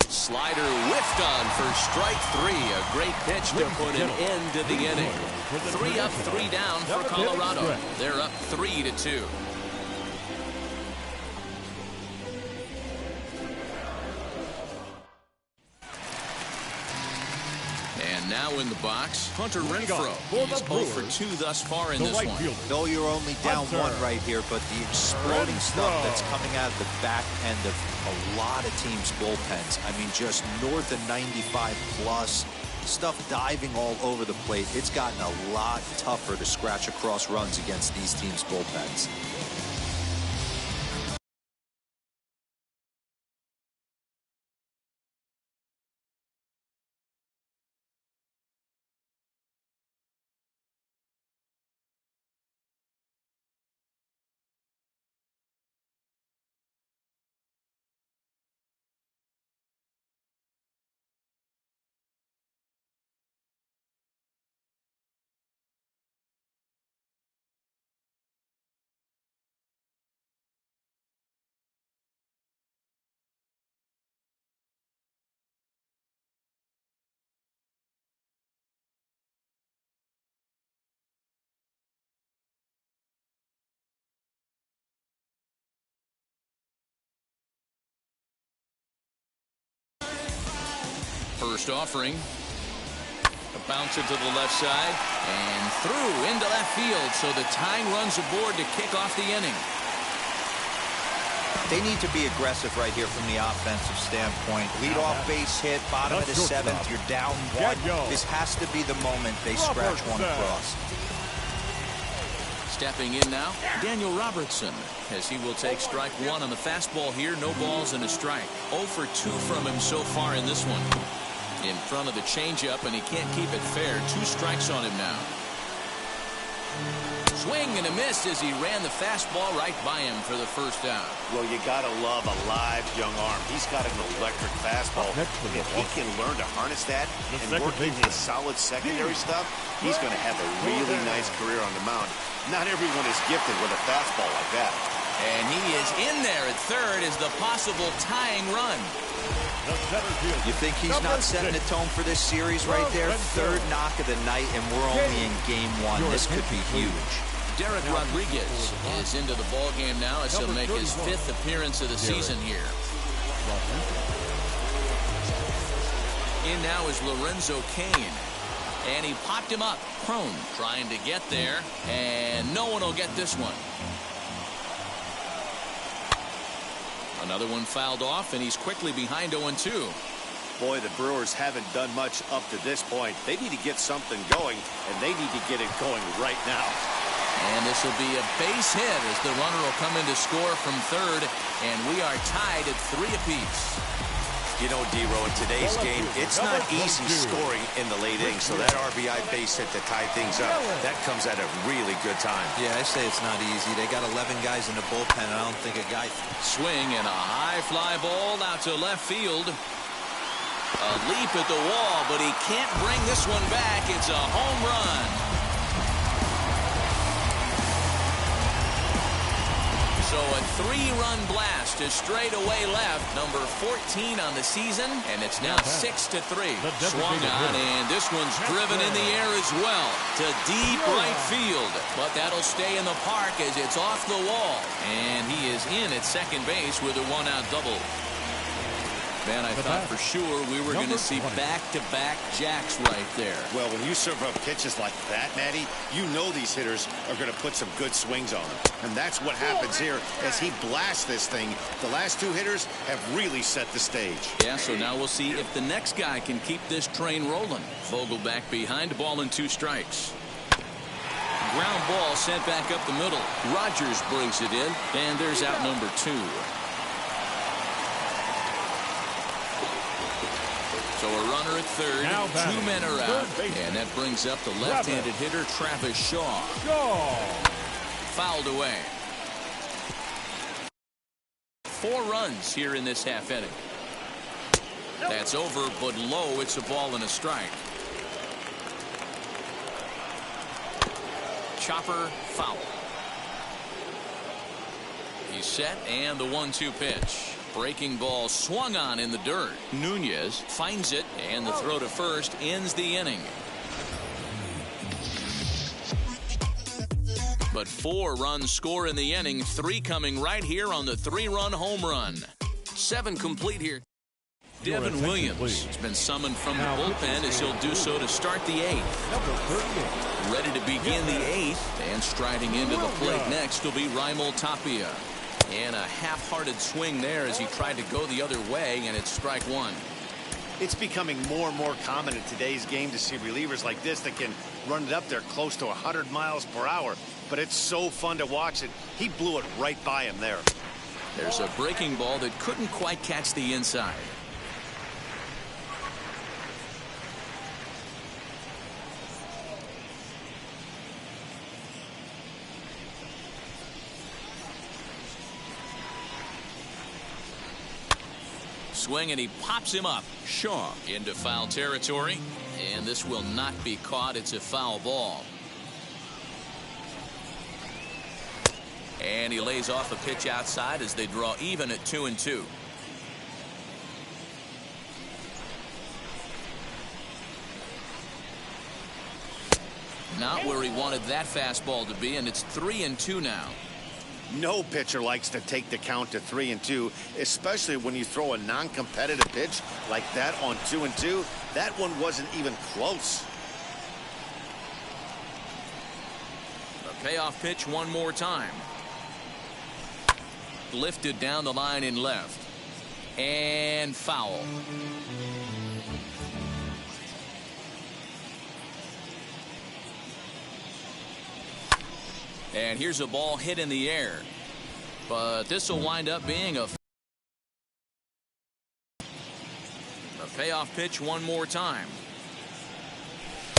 Slider whiffed on for strike 3. A great pitch to put an end to the inning. 3 up, 3 down for Colorado. They're up 3-2. And now in the box, Hunter Renfroe. He's 0 for 2 thus far in this one. No, you're only down 1 right here, but the exploding stuff that's coming out of the back end of a lot of teams' bullpens. I mean, just north of 95 plus. Stuff diving all over the plate. It's gotten a lot tougher to scratch across runs against these teams' bullpens. First offering. A bouncer to the left side and through into left field, so the tying runs aboard to kick off the inning. They need to be aggressive right here from the offensive standpoint. Lead off base hit, bottom of the 7th, you're down 1. This has to be the moment they scratch one across. Stepping in now, Daniel Robertson, as he will take strike 1 on the fastball here. No balls and a strike. 0 for 2 from him so far in this one. In front of the changeup, and he can't keep it fair. 2 strikes on him now. Swing and a miss as he ran the fastball right by him for the first out. Well, you got to love a live young arm. He's got an electric fastball. If he can learn to harness that and work into the solid secondary stuff, he's going to have a really nice career on the mound. Not everyone is gifted with a fastball like that. And he is in there at third as the possible tying run. You think he's not setting the tone for this series right there? 3rd knock of the night, and we're only in game 1. This could be huge. Derek Rodriguez is into the ball game now as he'll make his 5th appearance of the season here. In now is Lorenzo Cain. And he popped him up. Crone trying to get there, and no one will get this one. Another one fouled off, and he's quickly behind 0-2. Boy, the Brewers haven't done much up to this point. They need to get something going, and they need to get it going right now. And this will be a base hit as the runner will come in to score from third, and we are tied at 3 apiece. You know, D-Row, in today's game, it's not easy scoring in the late innings, so that RBI base hit to tie things up, that comes at a really good time. Yeah, I say it's not easy. They got 11 guys in the bullpen, and I don't think a guy... Swing and a high fly ball out to left field. A leap at the wall, but he can't bring this one back. It's a home run. So a 3-run blast to straightaway left, number 14 on the season, and it's now 6-3. Swung on, and this one's driven in the air as well to deep right field. But that'll stay in the park as it's off the wall, and he is in at second base with a 1-out double. Man, I thought for sure we were going to see back-to-back jacks right there. Well, when you serve up pitches like that, Matty, you know these hitters are going to put some good swings on them. And that's what happens here as he blasts this thing. The last 2 hitters have really set the stage. Yeah, so now we'll see if the next guy can keep this train rolling. Vogel back behind, ball and 2 strikes. Ground ball sent back up the middle. Rogers brings it in, and there's out number 2. So a runner at third, 2 men are out, and that brings up the left-handed hitter Travis Shaw. Fouled away. 4 runs here in this half inning. That's over, but low. It's a ball and a strike. Chopper foul. He's set, and the 1-2 pitch. Breaking ball swung on in the dirt. Nunez finds it, and the throw to first ends the inning. But 4 runs score in the inning, 3 coming right here on the 3-run home run. 7 complete here. Devin Williams has been summoned from the bullpen as he'll do so to start the 8th. Ready to begin the 8th, and striding into the plate next will be Raimel Tapia. And a half-hearted swing there as he tried to go the other way, and it's strike 1. It's becoming more and more common in today's game to see relievers like this that can run it up there close to 100 miles per hour. But it's so fun to watch it. He blew it right by him there. There's a breaking ball that couldn't quite catch the inside. Swing, and he pops him up. Shaw into foul territory, and this will not be caught. It's a foul ball. And he lays off a pitch outside as they draw even at 2-2. Not where he wanted that fastball to be, and it's 3-2 now. No pitcher likes to take the count to 3-2, especially when you throw a non-competitive pitch like that on 2-2. That one wasn't even close. The payoff pitch one more time. Lifted down the line in left. And foul. And here's a ball hit in the air. But this will wind up being a payoff pitch one more time.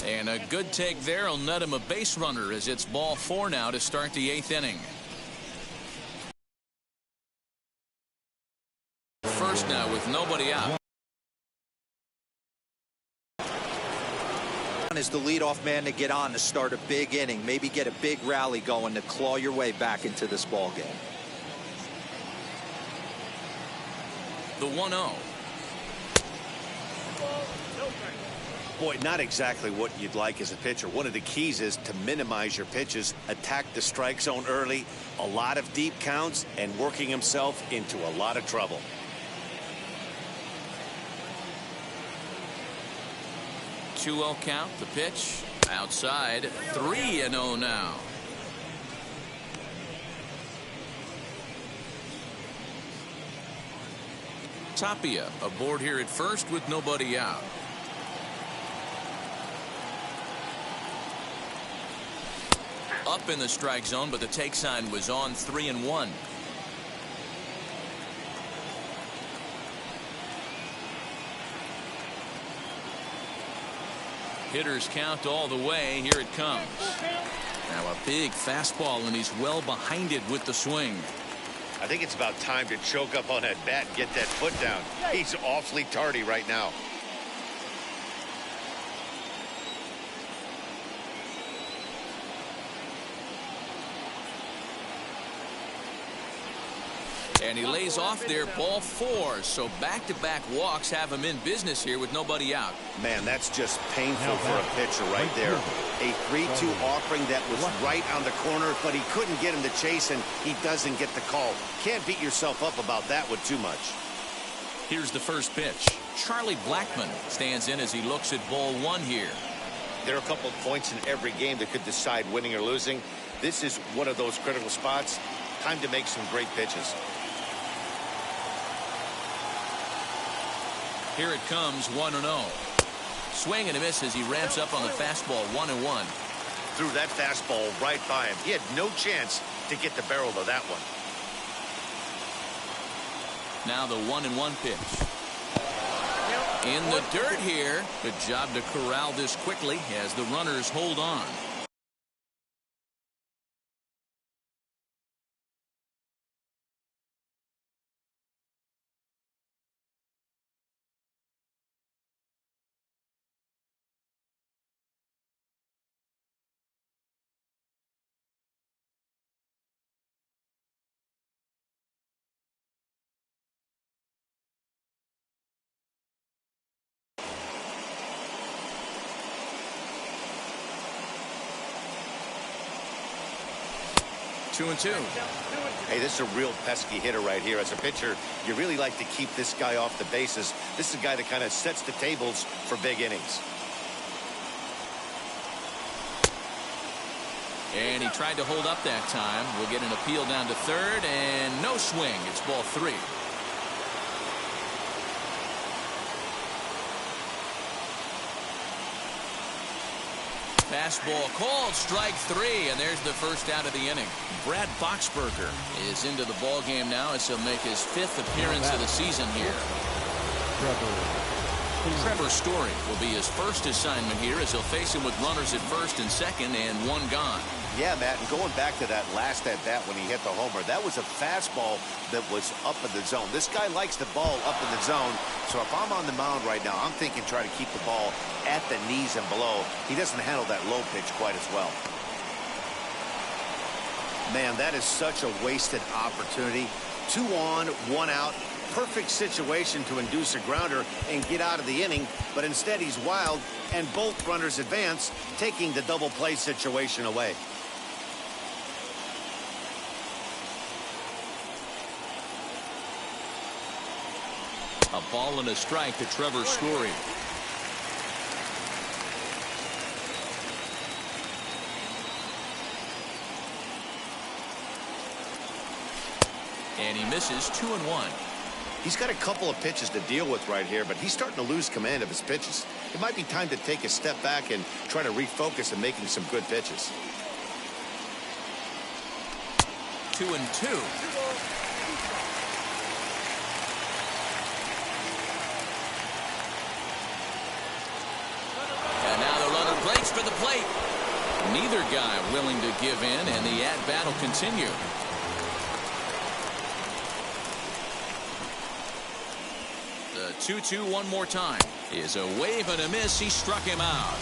And a good take there will net him a base runner as it's ball 4 now to start the 8th inning. First now with nobody out. Is the leadoff man to get on to start a big inning, maybe get a big rally going to claw your way back into this ball game. The 1-0. Boy, not exactly what you'd like as a pitcher. One of the keys is to minimize your pitches, attack the strike zone early, a lot of deep counts, and working himself into a lot of trouble. 2-0 count. The pitch outside. 3-0 now. Tapia aboard here at first with nobody out. Up in the strike zone, but the take sign was on. 3-1. Hitters count all the way. Here it comes. Now a big fastball, and he's well behind it with the swing. I think it's about time to choke up on that bat and get that foot down. He's awfully tardy right now. And he lays off there, ball 4. So back-to-back walks have him in business here with nobody out. Man, that's just painful for a pitcher right there. A 3-2 offering that was right on the corner, but he couldn't get him to chase, and he doesn't get the call. Can't beat yourself up about that one too much. Here's the first pitch. Charlie Blackmon stands in as he looks at ball 1 here. There are a couple of points in every game that could decide winning or losing. This is one of those critical spots. Time to make some great pitches. Here it comes, 1-0. Swing and a miss as he ramps up on the fastball. 1-1. Threw that fastball right by him. He had no chance to get the barrel of that one. Now the 1-1 pitch. In the dirt here. Good job to corral this quickly as the runners hold on. 2-2. Hey, this is a real pesky hitter right here. As a pitcher, you really like to keep this guy off the bases. This is a guy that kind of sets the tables for big innings. And he tried to hold up that time. We'll get an appeal down to third, and no swing. It's ball 3. Fastball called, strike 3, and there's the first out of the inning. Brad Boxberger is into the ball game now as he'll make his 5th appearance of the season here. Trevor Story will be his first assignment here as he'll face him with runners at first and second and 1 gone. Yeah, Matt, and going back to that last at-bat when he hit the homer, that was a fastball that was up in the zone. This guy likes the ball up in the zone, so if I'm on the mound right now, I'm thinking try to keep the ball at the knees and below. He doesn't handle that low pitch quite as well. Man, that is such a wasted opportunity. 2 on, 1 out. Perfect situation to induce a grounder and get out of the inning, but instead he's wild, and both runners advance, taking the double play situation away. A ball and a strike to Trevor Story. And he misses 2-1. He's got a couple of pitches to deal with right here, but he's starting to lose command of his pitches. It might be time to take a step back and try to refocus on making some good pitches. 2-2. And now the runner breaks for the plate. Neither guy willing to give in, and the at-bat will continue. The 2-2 one more time is a wave and a miss. He struck him out.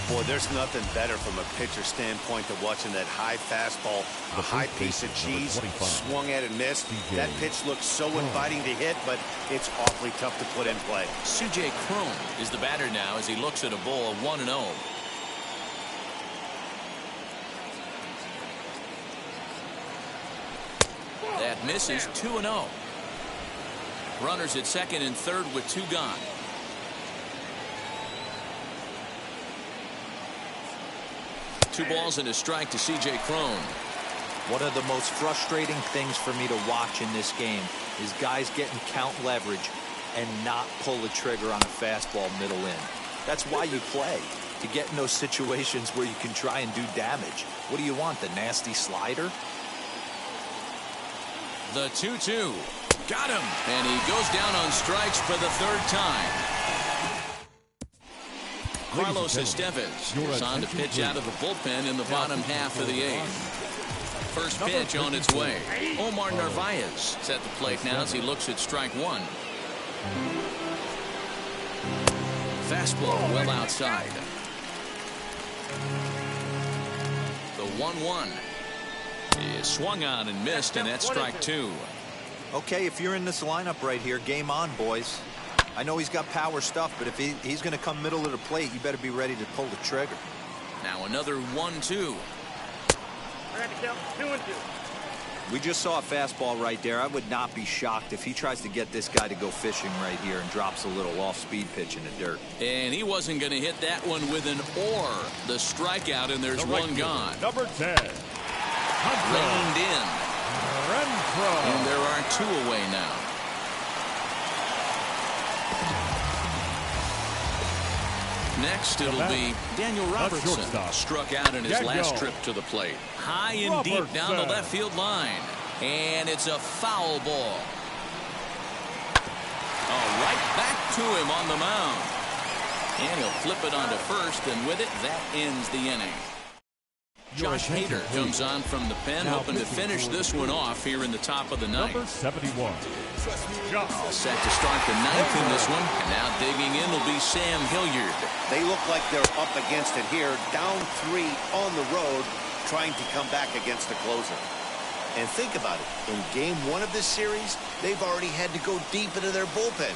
Boy, there's nothing better from a pitcher standpoint than watching that high fastball, a high piece of cheese, swung at and missed. That pitch looks so inviting to hit, but it's awfully tough to put in play. C.J. Cron is the batter now as he looks at a ball 1-0. That misses. 2-0. Runners at second and third with 2 gone. Two balls and a strike to C.J. Cron. One of the most frustrating things for me to watch in this game is guys getting count leverage and not pull the trigger on a fastball middle in. That's why you play, to get in those situations where you can try and do damage. What do you want, the nasty slider? The 2-2. Got him. And he goes down on strikes for the 3rd time. Carlos Estevez is on to pitch out of the bullpen in the bottom half of the 8th. First pitch on its way. Omar Narvaez is at the plate now as he looks at strike 1. Fastball well outside. The 1-1 is swung on and missed, and that's strike 2. Okay, if you're in this lineup right here, game on, boys. I know he's got power stuff, but if he's going to come middle of the plate, you better be ready to pull the trigger. Now another 1-2. We just saw a fastball right there. I would not be shocked if he tries to get this guy to go fishing right here and drops a little off-speed pitch in the dirt. And he wasn't going to hit that one with an or. The strikeout, and there's 1 gone. Number 10. Reined in. And there are 2 away now. Next, it'll be Daniel Robertson, struck out in his last trip to the plate. High and deep down the left field line. And it's a foul ball. Oh, right back to him on the mound. And he'll flip it onto first, and with it, that ends the inning. Josh Hader comes on from the pen, hoping to finish this one off here in the top of the 9th. Number 71. All set to start the 9th in this one. And now digging in will be Sam Hilliard. They look like they're up against it here, down 3 on the road, trying to come back against the closer. And think about it. In game 1 of this series, they've already had to go deep into their bullpen.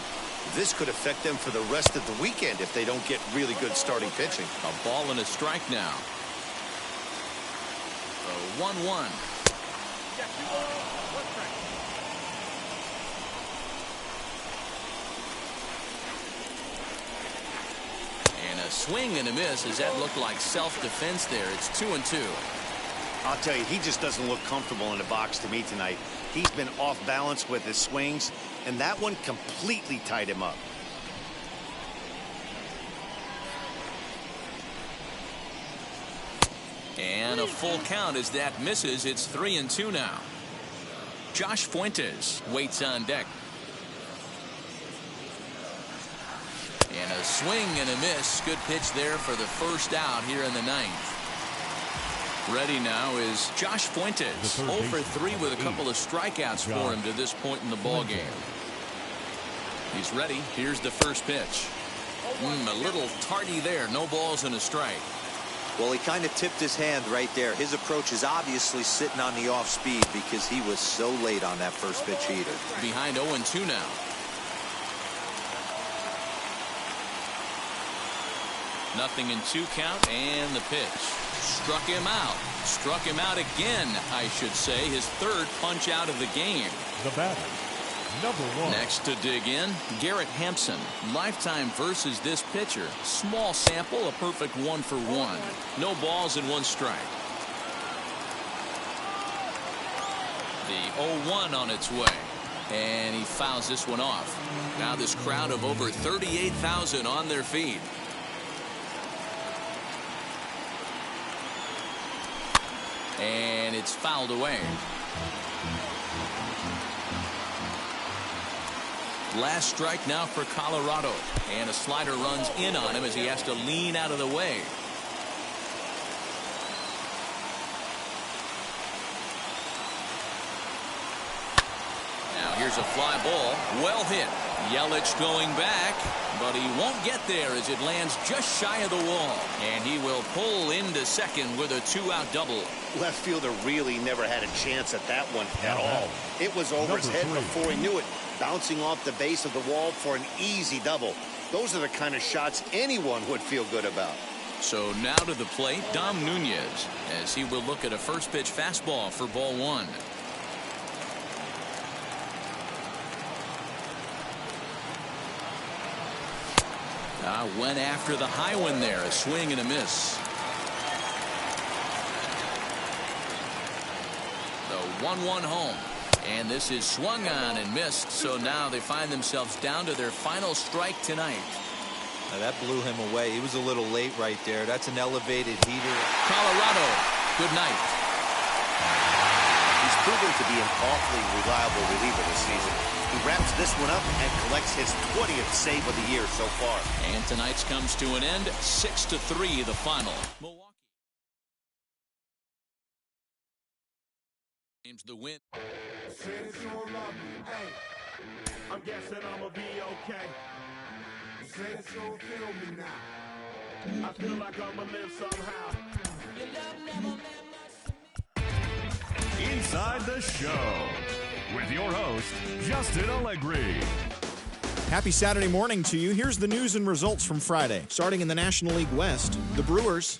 This could affect them for the rest of the weekend if they don't get really good starting pitching. A ball and a strike now. 1-1. And a swing and a miss as that looked like self-defense there. It's 2-2. I'll tell you, he just doesn't look comfortable in the box to me tonight. He's been off balance with his swings, and that one completely tied him up. And a full count as that misses. It's 3-2 now. Josh Fuentes waits on deck. And a swing and a miss. Good pitch there for the first out here in the ninth. Ready now is Josh Fuentes. 0 for 3 with a couple of strikeouts for him to this point in the ball game. He's ready. Here's the first pitch. A little tardy there. No balls and a strike. Well, he kind of tipped his hand right there. His approach is obviously sitting on the off speed because he was so late on that first pitch heater. Behind 0-2 now. Nothing in 2 count, and the pitch. Struck him out. Struck him out again, I should say. His third punch out of the game. The batter, number 1. Next to dig in, Garrett Hampson. Lifetime versus this pitcher. Small sample, a perfect 1 for 1. No balls and 1 strike. The 0-1 on its way. And he fouls this one off. Now this crowd of over 38,000 on their feet. And it's fouled away. Last strike now for Colorado. And a slider runs in on him as he has to lean out of the way. Now here's a fly ball. Well hit. Yelich going back, but he won't get there as it lands just shy of the wall. And he will pull into second with a 2-out double. Left fielder really never had a chance at that one at all. It was over his head before he knew it, bouncing off the base of the wall for an easy double. Those are the kind of shots anyone would feel good about. So now to the plate, Dom Nunez, as he will look at a first pitch fastball for ball 1. Went after the high one there. A swing and a miss. The 1-1 home. And this is swung on and missed. So now they find themselves down to their final strike tonight. Now that blew him away. He was a little late right there. That's an elevated heater. Colorado, good night. He's proven to be an awfully reliable reliever this season. He wraps this one up and collects his 20th save of the year so far. And tonight's comes to an end. 6-3 the final. Milwaukee aims the win. I'm guessing I'ma be okay. Say it's gonna kill me now. I feel like I'ma live somehow. Inside the Show with your host, Justin Allegri. Happy Saturday morning to you. Here's the news and results from Friday. Starting in the National League West, the Brewers